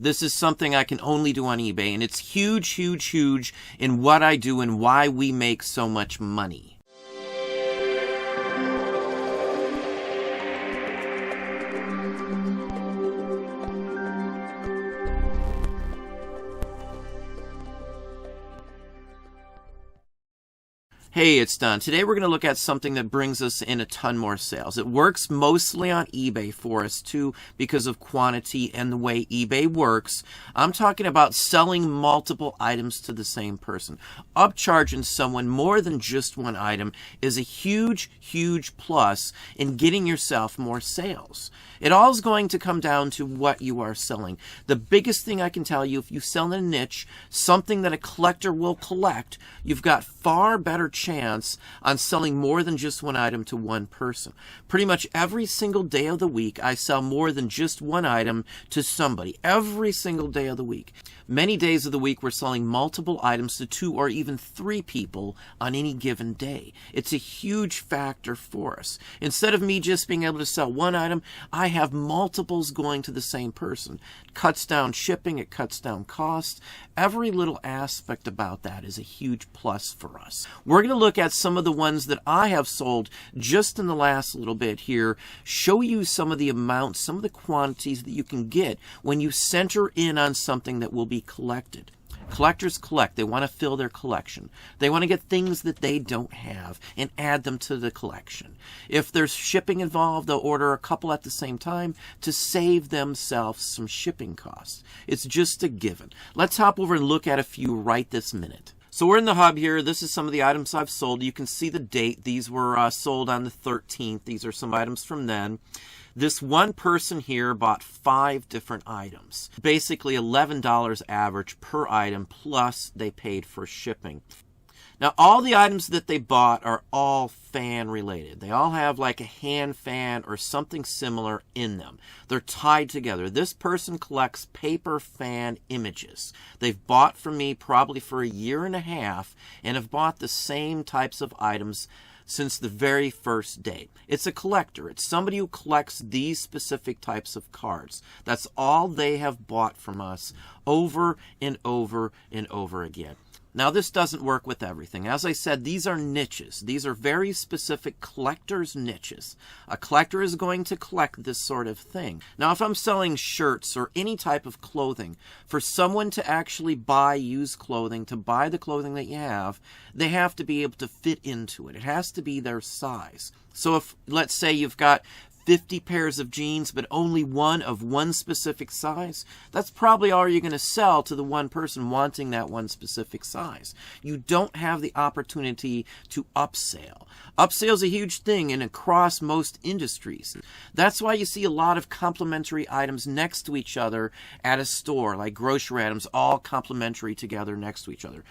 This is something I can only do on eBay, and it's huge, huge, huge in what I do and why we make so much money. Hey, it's Don. Today we're going to look at something that brings us in a ton more sales. It works mostly on eBay for us too because of quantity and the way eBay works. I'm talking about selling multiple items to the same person. Upcharging someone more than just one item is a huge, huge plus in getting yourself more sales. It all is going to come down to what you are selling. The biggest thing I can tell you, if you sell in a niche, something that a collector will collect, you've got far better chance on selling more than just one item to one person. Pretty much every single day of the week, I sell more than just one item to somebody. Every single day of the week. Many days of the week, we're selling multiple items to 2 or even 3 people on any given day. It's a huge factor for us. Instead of me just being able to sell one item, I have multiples going to the same person. It cuts down shipping, it cuts down costs. Every little aspect about that is a huge plus for us. We're going to look at some of the ones that I have sold just in the last little bit here, show you some of the amounts, some of the quantities that you can get when you center in on something that will be collected. Collectors collect. They want to fill their collection. They want to get things that they don't have and add them to the collection. If there's shipping involved, they'll order a couple at the same time to save themselves some shipping costs. It's just a given. Let's hop over and look at a few right this minute. So we're in the hub here. This is some of the items I've sold. You can see the date. These were sold on the 13th. These are some items from then. This one person here bought 5 different items. Basically $11 average per item, plus they paid for shipping. Now, all the items that they bought are all fan related. They all have like a hand fan or something similar in them. They're tied together. This person collects paper fan images. They've bought from me probably for a year and a half and have bought the same types of items since the very first day. It's a collector. It's somebody who collects these specific types of cards. That's all they have bought from us over and over and over again. Now, this doesn't work with everything. As I said, these are niches. These are very specific collector's niches. A collector is going to collect this sort of thing. Now, if I'm selling shirts or any type of clothing, for someone to actually buy used clothing, to buy the clothing that you have, they have to be able to fit into it. It has to be their size. So if, let's say you've got 50 pairs of jeans, but only one of one specific size, that's probably all you're going to sell to the one person wanting that one specific size. You don't have the opportunity to upsell. Upsell is a huge thing and across most industries. That's why you see a lot of complementary items next to each other at a store, like grocery items, all complementary together next to each other.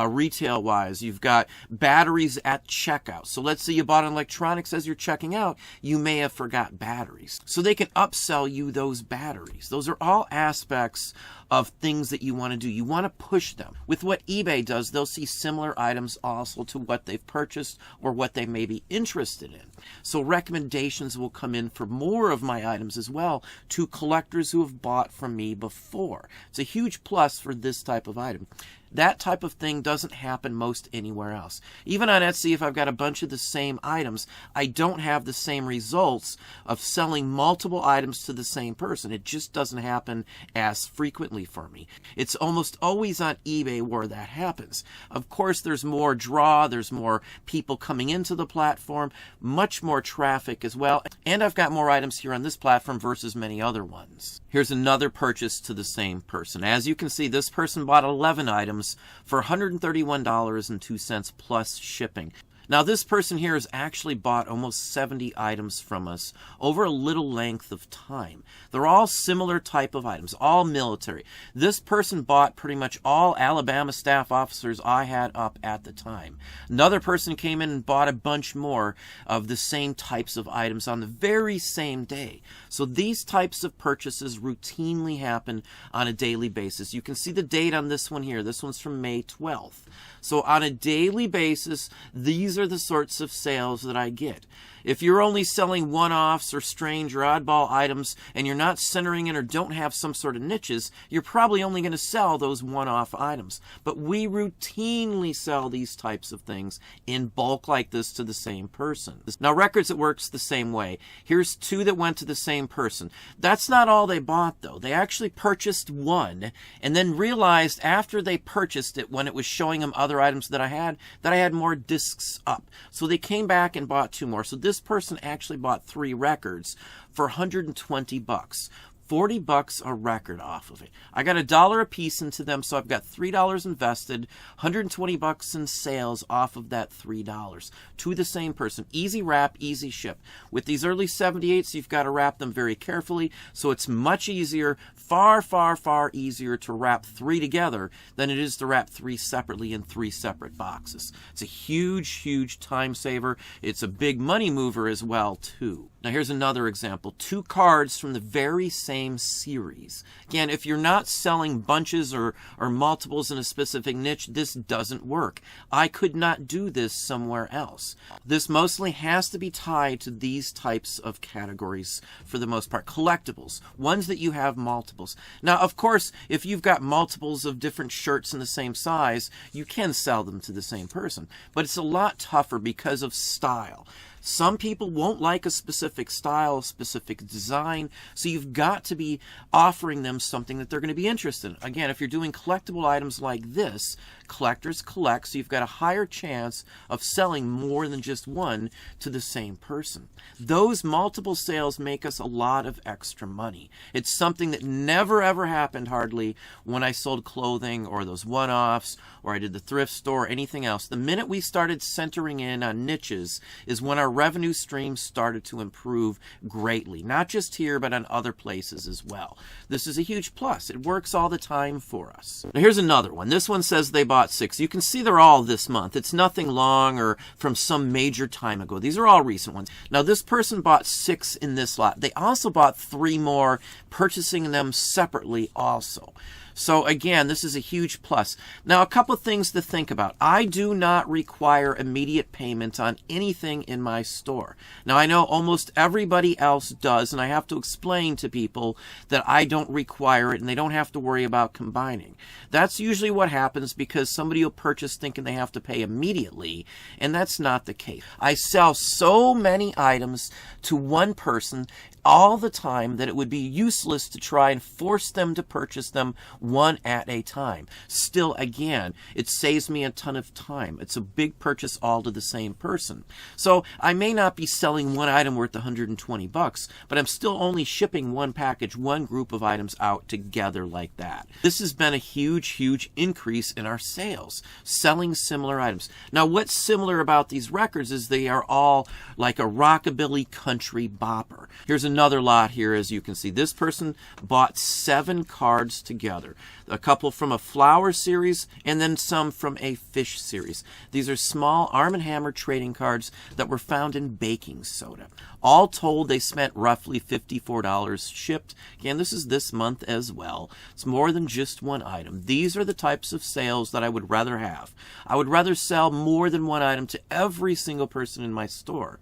Retail-wise, you've got batteries at checkout. So let's say you bought electronics as you're checking out, you may have forgot batteries. So they can upsell you those batteries. Those are all aspects of things that you want to do. You want to push them. With what eBay does, they'll see similar items also to what they've purchased or what they may be interested in. So recommendations will come in for more of my items as well to collectors who have bought from me before. It's a huge plus for this type of item. That type of thing doesn't happen most anywhere else. Even on Etsy, if I've got a bunch of the same items, I don't have the same results of selling multiple items to the same person. It just doesn't happen as frequently for me. It's almost always on eBay where that happens. Of course, there's more draw, there's more people coming into the platform, much more traffic as well, and I've got more items here on this platform versus many other ones. Here's another purchase to the same person. As you can see, this person bought 11 items for $131.02 plus shipping. Now, this person here has actually bought almost 70 items from us over a little length of time. They're all similar type of items, all military. This person bought pretty much all Alabama staff officers I had up at the time. Another person came in and bought a bunch more of the same types of items on the very same day. So these types of purchases routinely happen on a daily basis. You can see the date on this one here. This one's from May 12th. So on a daily basis, these are the sorts of sales that I get. If you're only selling one-offs or strange or oddball items and you're not centering in or don't have some sort of niches, you're probably only going to sell those one-off items. But we routinely sell these types of things in bulk like this to the same person. Now, records, it works the same way. Here's two that went to the same person. That's not all they bought, though. They actually purchased one and then realized after they purchased it, when it was showing them other items that I had more discs up. So they came back and bought two more. So this person actually bought 3 records for $120. $40 a record off of it. I got $1 a piece into them, so I've got $3 invested, $120 in sales off of that $3 to the same person. Easy wrap, easy ship. With these early 78s, you've got to wrap them very carefully, so it's much easier, far, far, far easier to wrap 3 together than it is to wrap 3 separately in 3 separate boxes. It's a huge, huge time saver. It's a big money mover as well, too. Now here's another example. 2 cards from the very same series. Again, if you're not selling bunches or multiples in a specific niche, this doesn't work. I could not do this somewhere else. This mostly has to be tied to these types of categories for the most part. Collectibles, ones that you have multiples. Now, of course, if you've got multiples of different shirts in the same size, you can sell them to the same person. But it's a lot tougher because of style. Some people won't like a specific style, specific design, so you've got to be offering them something that they're going to be interested in. Again, if you're doing collectible items like this, collectors collect, so you've got a higher chance of selling more than just one to the same person. Those multiple sales make us a lot of extra money. It's something that never ever happened hardly when I sold clothing or those one-offs or I did the thrift store or anything else. The minute we started centering in on niches is when our revenue stream started to improve greatly, not just here but on other places as well. This is a huge plus. It works all the time for us. Now here's another one. This one says they bought 6. You can see they're all this month. It's nothing long or from some major time ago. These are all recent ones. Now this person bought 6 in this lot. They also bought 3 more, purchasing them separately also. So again, this is a huge plus. Now, a couple of things to think about. I do not require immediate payment on anything in my store. Now, I know almost everybody else does, and I have to explain to people that I don't require it and they don't have to worry about combining. That's usually what happens because somebody will purchase thinking they have to pay immediately, and that's not the case. I sell so many items to one person all the time that it would be useless to try and force them to purchase them one at a time. Still, again, it saves me a ton of time. It's a big purchase all to the same person. So I may not be selling one item worth $120, but I'm still only shipping one package, one group of items out together like that. This has been a huge, huge increase in our sales, selling similar items. Now, what's similar about these records is they are all like a rockabilly country bopper. Here's another lot here, as you can see. This person bought 7 cards together. A couple from a flower series and then some from a fish series. These are small Arm & Hammer trading cards that were found in baking soda. All told, they spent roughly $54 shipped. Again, this is this month as well. It's more than just one item. These are the types of sales that I would rather have. I would rather sell more than one item to every single person in my store.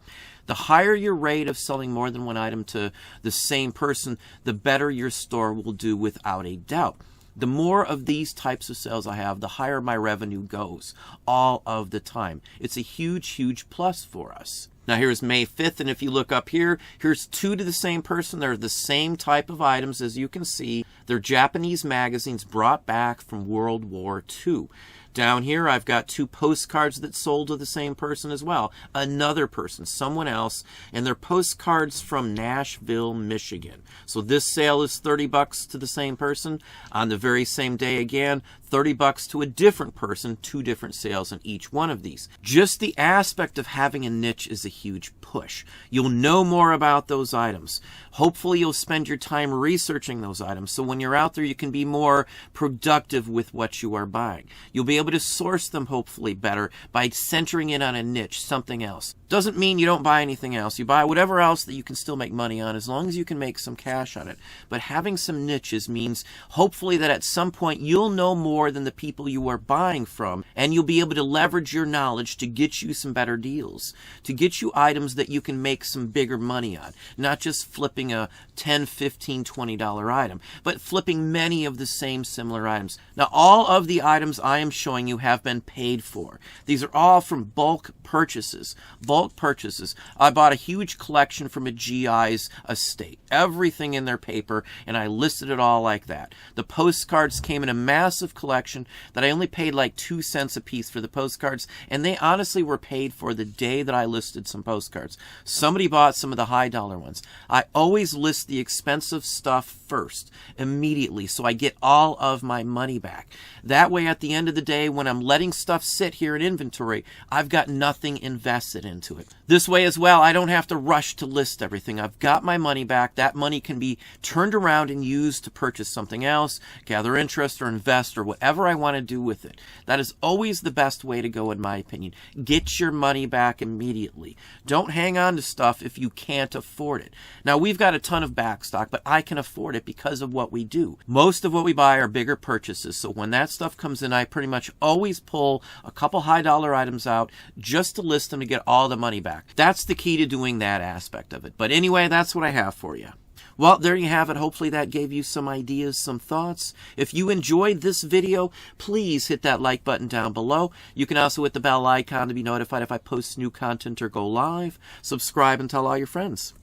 The higher your rate of selling more than one item to the same person, the better your store will do without a doubt. The more of these types of sales I have, the higher my revenue goes all of the time. It's a huge, huge plus for us. Now here's May 5th, and if you look up here, here's 2 to the same person. They're the same type of items, as you can see. They're Japanese magazines brought back from World War II. Down here, I've got 2 postcards that sold to the same person as well. Another person, someone else, and they're postcards from Nashville, Michigan. So this sale is $30 to the same person. On the very same day again, $30 to a different person, 2 different sales in each one of these. Just the aspect of having a niche is a huge push. You'll know more about those items. Hopefully you'll spend your time researching those items, so when you're out there you can be more productive with what you are buying. You'll be able to source them hopefully better by centering in on a niche, something else. Doesn't mean you don't buy anything else. You buy whatever else that you can still make money on, as long as you can make some cash on it. But having some niches means hopefully that at some point you'll know more than the people you are buying from, and you'll be able to leverage your knowledge to get you some better deals, to get you items that you can make some bigger money on. Not just flipping a $10, $15, $20 item, but flipping many of the same similar items. Now, all of the items I am showing you have been paid for. These are all from bulk purchases. Bulk purchases. I bought a huge collection from a GI's estate. Everything in their paper, and I listed it all like that. The postcards came in a massive collection that I only paid like 2 cents a piece for the postcards, and they honestly were paid for the day that I listed some postcards. Somebody bought some of the high dollar ones. I always list the expensive stuff first, immediately, so I get all of my money back. That way, at the end of the day, when I'm letting stuff sit here in inventory, I've got nothing invested into it. This way as well, I don't have to rush to list everything. I've got my money back. That money can be turned around and used to purchase something else, gather interest, or invest, or whatever I want to do with it. That is always the best way to go, in my opinion. Get your money back immediately. Don't hang on to stuff if you can't afford it. Now, we've got a ton of backstock, but I can afford it because of what we do. Most of what we buy are bigger purchases, so when that stuff comes in, I pretty much always pull a couple high dollar items out just to list them to get all the money back. That's the key to doing that aspect of it. But anyway, that's what I have for you. Well, there you have it. Hopefully that gave you some ideas, some thoughts. If you enjoyed this video, please hit that like button down below. You can also hit the bell icon to be notified if I post new content or go live. Subscribe and tell all your friends.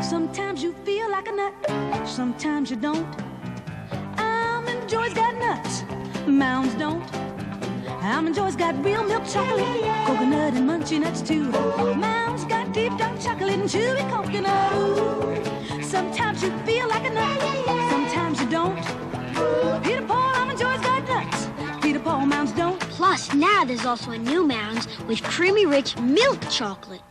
Sometimes you feel like a nut, sometimes you don't. Almond Joy's got nuts, Mounds don't. Almond Joy's got real milk chocolate, coconut and munchy nuts too. Mounds got deep dark chocolate and chewy coconut. Ooh. Sometimes you feel like a nut, sometimes you don't. Peter Paul, Almond Joy's got nuts, Peter Paul, Mounds don't. Plus, now there's also a new Mounds with creamy rich milk chocolate.